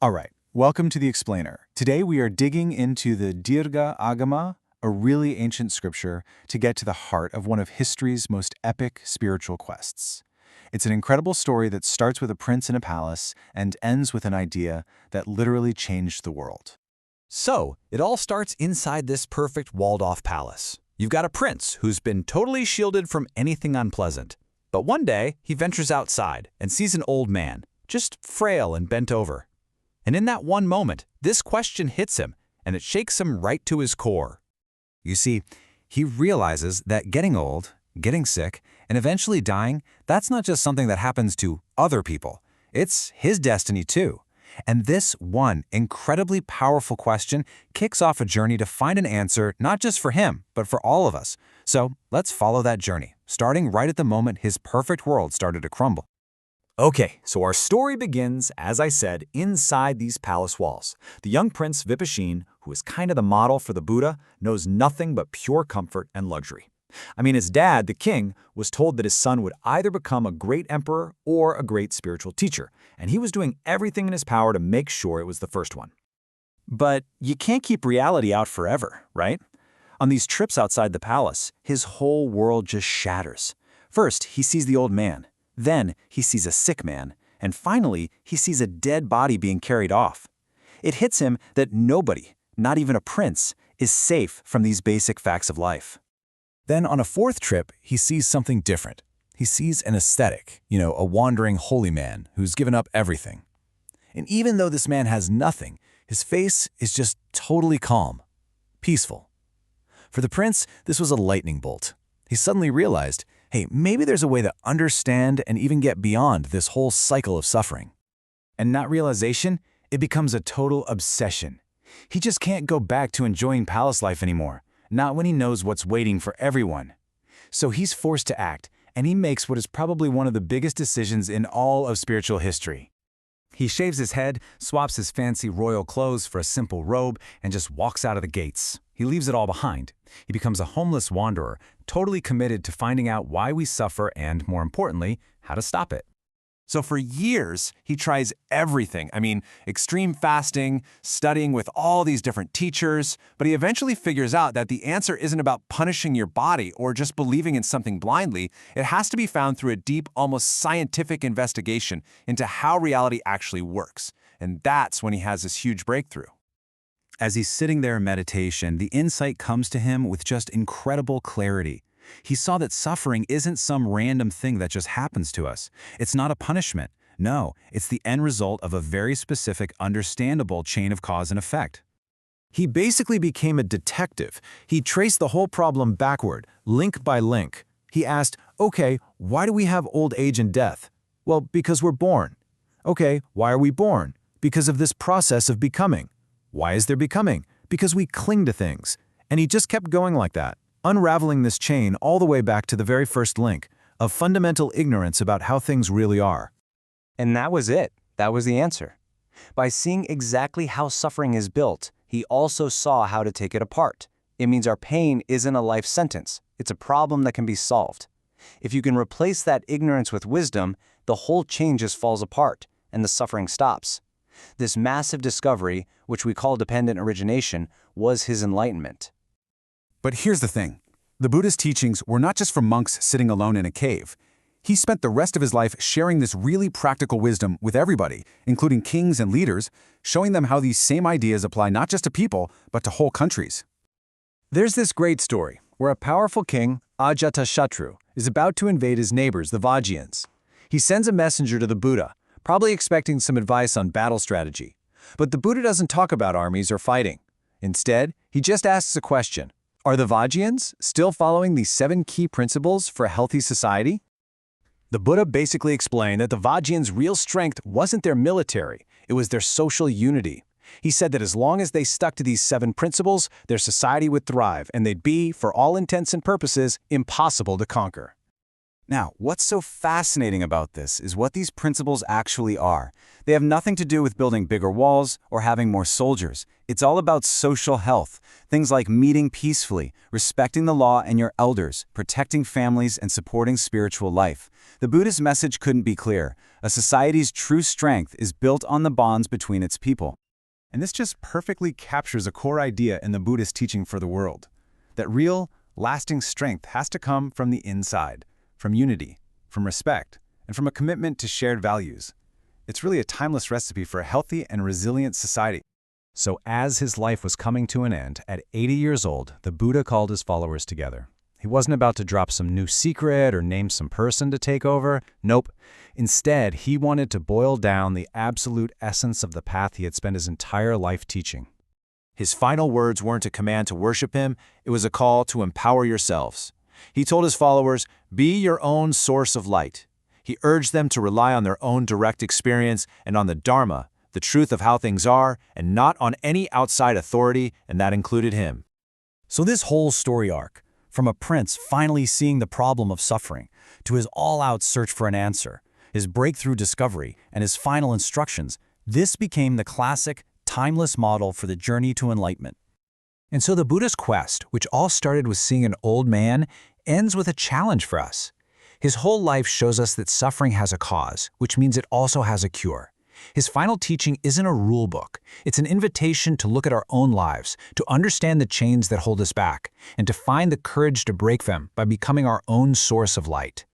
All right, welcome to the Explainer. Today we are digging into the Dīrgha Āgama, a really ancient scripture, to get to the heart of one of history's most epic spiritual quests. It's an incredible story that starts with a prince in a palace and ends with an idea that literally changed the world. So, it all starts inside this perfect walled-off palace. You've got a prince who's been totally shielded from anything unpleasant. But one day, he ventures outside and sees an old man, just frail and bent over. And in that one moment, this question hits him, and it shakes him right to his core. You see, he realizes that getting old, getting sick, and eventually dying, that's not just something that happens to other people. It's his destiny too. And this one incredibly powerful question kicks off a journey to find an answer not just for him, but for all of us. So let's follow that journey, starting right at the moment his perfect world started to crumble. Okay, so our story begins, as I said, inside these palace walls. The young prince Vipashin, who is kind of the model for the Buddha, knows nothing but pure comfort and luxury. I mean, his dad, the king, was told that his son would either become a great emperor or a great spiritual teacher, and he was doing everything in his power to make sure it was the first one. But you can't keep reality out forever, right? On these trips outside the palace, his whole world just shatters. First, he sees the old man. Then, he sees a sick man. And finally, he sees a dead body being carried off. It hits him that nobody, not even a prince, is safe from these basic facts of life. Then on a fourth trip, he sees something different. He sees an ascetic, a wandering holy man who's given up everything. And even though this man has nothing, his face is just totally calm, peaceful. For the prince, this was a lightning bolt. He suddenly realized, hey, maybe there's a way to understand and even get beyond this whole cycle of suffering. And that realization, it becomes a total obsession. He just can't go back to enjoying palace life anymore, not when he knows what's waiting for everyone. So he's forced to act, and he makes what is probably one of the biggest decisions in all of spiritual history. He shaves his head, swaps his fancy royal clothes for a simple robe, and just walks out of the gates. He leaves it all behind. He becomes a homeless wanderer, totally committed to finding out why we suffer and, more importantly, how to stop it. So for years, he tries everything. Extreme fasting, studying with all these different teachers, but he eventually figures out that the answer isn't about punishing your body or just believing in something blindly. It has to be found through a deep, almost scientific investigation into how reality actually works. And that's when he has this huge breakthrough. As he's sitting there in meditation, the insight comes to him with just incredible clarity. He saw that suffering isn't some random thing that just happens to us. It's not a punishment. No, it's the end result of a very specific, understandable chain of cause and effect. He basically became a detective. He traced the whole problem backward, link by link. He asked, okay, why do we have old age and death? Well, because we're born. Okay, why are we born? Because of this process of becoming. Why is there becoming? Because we cling to things. And he just kept going like that, unraveling this chain all the way back to the very first link of fundamental ignorance about how things really are. And that was it. That was the answer. By seeing exactly how suffering is built, he also saw how to take it apart. It means our pain isn't a life sentence. It's a problem that can be solved. If you can replace that ignorance with wisdom, the whole chain just falls apart, and the suffering stops. This massive discovery, which we call dependent origination, was his enlightenment. But here's the thing. The Buddhist teachings were not just for monks sitting alone in a cave. He spent the rest of his life sharing this really practical wisdom with everybody, including kings and leaders, showing them how these same ideas apply not just to people, but to whole countries. There's this great story where a powerful king, Ajatashatru, is about to invade his neighbors, the Vajjayans. He sends a messenger to the Buddha, probably expecting some advice on battle strategy. But the Buddha doesn't talk about armies or fighting. Instead, he just asks a question. Are the Vajjayans still following these 7 key principles for a healthy society? The Buddha basically explained that the Vajjayans' real strength wasn't their military, it was their social unity. He said that as long as they stuck to these 7 principles, their society would thrive and they'd be, for all intents and purposes, impossible to conquer. Now, what's so fascinating about this is what these principles actually are. They have nothing to do with building bigger walls or having more soldiers. It's all about social health, things like meeting peacefully, respecting the law and your elders, protecting families, and supporting spiritual life. The Buddhist message couldn't be clearer. A society's true strength is built on the bonds between its people. And this just perfectly captures a core idea in the Buddhist teaching for the world, that real, lasting strength has to come from the inside, from unity, from respect, and from a commitment to shared values. It's really a timeless recipe for a healthy and resilient society. So as his life was coming to an end, at 80 years old, the Buddha called his followers together. He wasn't about to drop some new secret or name some person to take over. Nope. Instead, he wanted to boil down the absolute essence of the path he had spent his entire life teaching. His final words weren't a command to worship him, it was a call to empower yourselves. He told his followers, be your own source of light. He urged them to rely on their own direct experience and on the Dharma, the truth of how things are, and not on any outside authority, and that included him. So this whole story arc, from a prince finally seeing the problem of suffering, to his all-out search for an answer, his breakthrough discovery, and his final instructions, this became the classic, timeless model for the journey to enlightenment. And so the Buddha's quest, which all started with seeing an old man, ends with a challenge for us. His whole life shows us that suffering has a cause, which means it also has a cure. His final teaching isn't a rule book. It's an invitation to look at our own lives, to understand the chains that hold us back, and to find the courage to break them by becoming our own source of light.